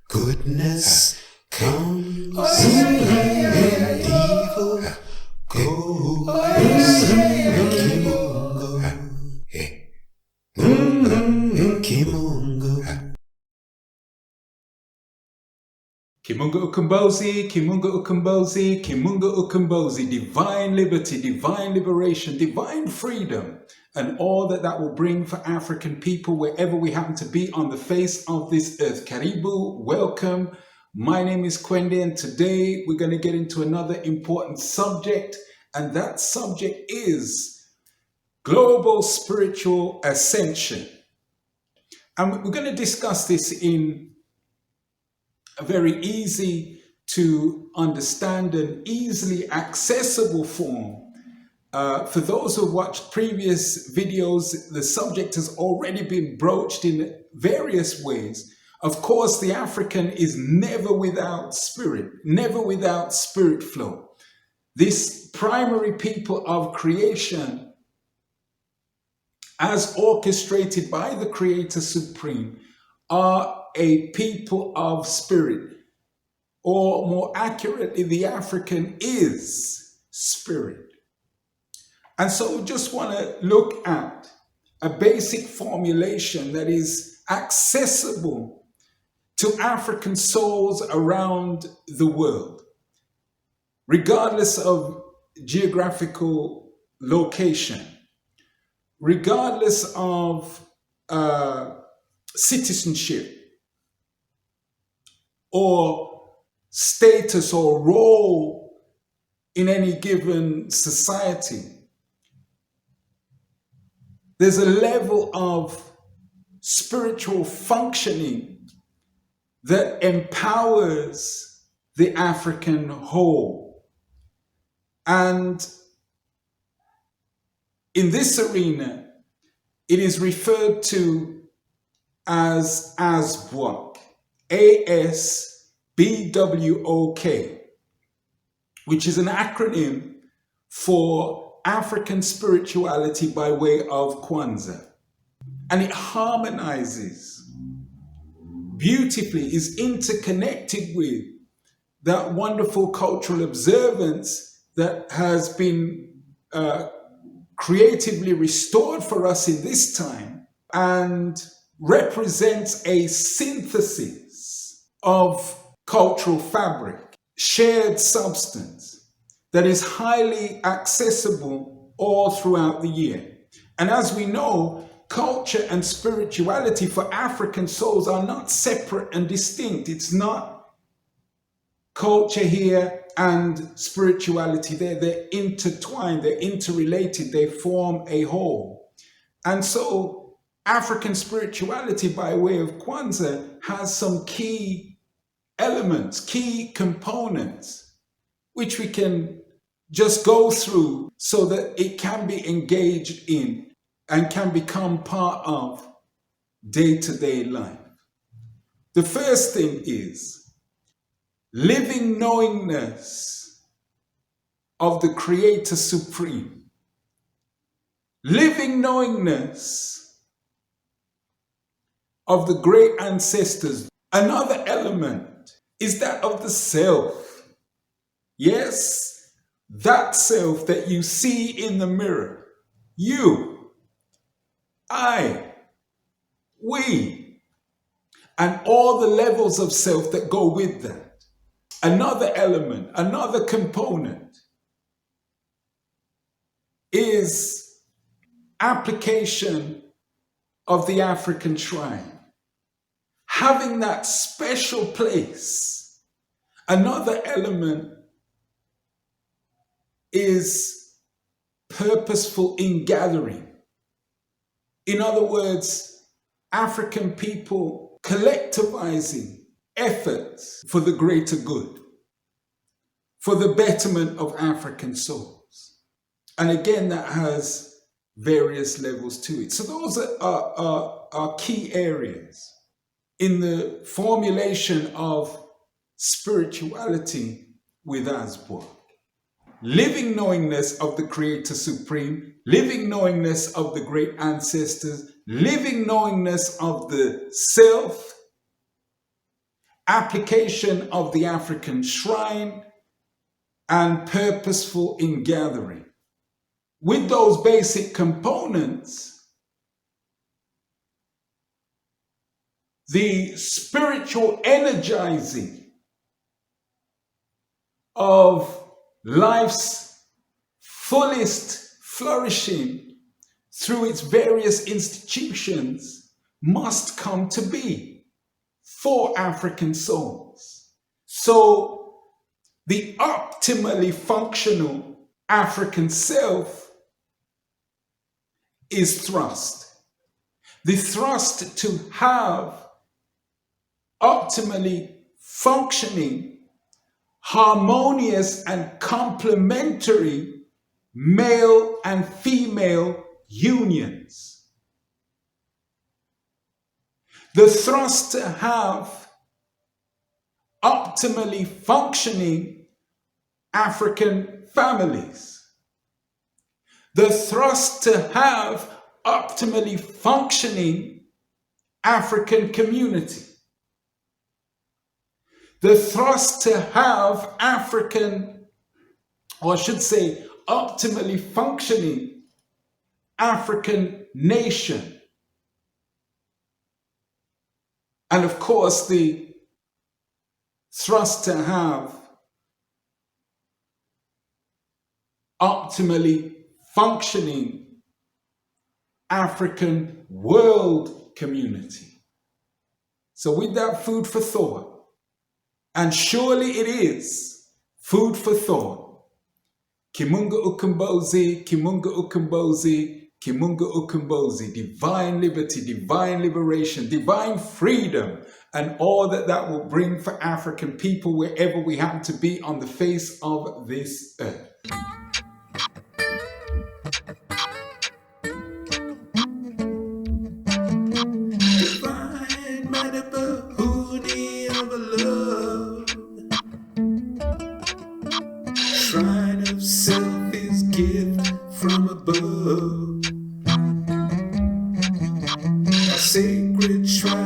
Goodness comes and evil goes. Kimunga Ukombozi, Kimunga Ukombozi, Kimunga Ukombozi, divine liberty, divine liberation, divine freedom, and all that that will bring for African people wherever we happen to be on the face of this earth. Karibu, welcome. My name is Kwende, and today we're going to get into another important subject, and that subject is global spiritual ascension. And we're going to discuss this in a very easy to understand and easily accessible form. For those who have watched previous videos, the subject has already been broached in various ways. Of course, the African is never without spirit, never without spirit flow. This primary people of creation, as orchestrated by the Creator Supreme, are a people of spirit, or more accurately, the African is spirit. And so we just want to look at a basic formulation that is accessible to African souls around the world, regardless of geographical location, regardless of citizenship, or status or role in any given society. There's a level of spiritual functioning that empowers the African whole. And in this arena, it is referred to as ASBWOK, ASBWOK, which is an acronym for African spirituality by way of Kwanzaa. And it harmonizes beautifully, is interconnected with that wonderful cultural observance that has been creatively restored for us in this time, and represents a synthesis of cultural fabric, shared substance that is highly accessible all throughout the year. And as we know, culture and spirituality for African souls are not separate and distinct. It's not culture here and spirituality there. They're intertwined, they're interrelated, they form a whole. And so African spirituality by way of Kwanzaa has some key elements, key components, which we can just go through so that it can be engaged in and can become part of day-to-day life. The first thing is living knowingness of the Creator Supreme. Living knowingness of the great ancestors. Another element is that of the self. Yes, that self that you see in the mirror. You, I, we, and all the levels of self that go with that. Another element, another component is application of the African shrine. Having that special place. Another element is purposeful ingathering. In other words, African people collectivizing efforts for the greater good, for the betterment of African souls. And again, that has various levels to it. So those are key areas in the formulation of spirituality with ASBWOK. Living knowingness of the Creator Supreme, living knowingness of the great ancestors, living knowingness of the self, application of the African shrine, and purposeful ingathering. With those basic components, the spiritual energizing of life's fullest flourishing through its various institutions must come to be for African souls. So the optimally functional African self is thrust. The thrust to have optimally functioning, harmonious and complementary male and female unions. The thrust to have optimally functioning African families. The thrust to have optimally functioning African community. The thrust to have African, or I should say, optimally functioning African nation. And of course, the thrust to have optimally functioning African world community. So with that food for thought, and surely it is food for thought. Kimunga Ukumbozi, Kimunga Ukumbozi, Kimunga Ukumbozi, divine liberty, divine liberation, divine freedom, and all that that will bring for African people wherever we happen to be on the face of this earth. Divine Madabahuni of love. Shrine of self is gift from above. A sacred shrine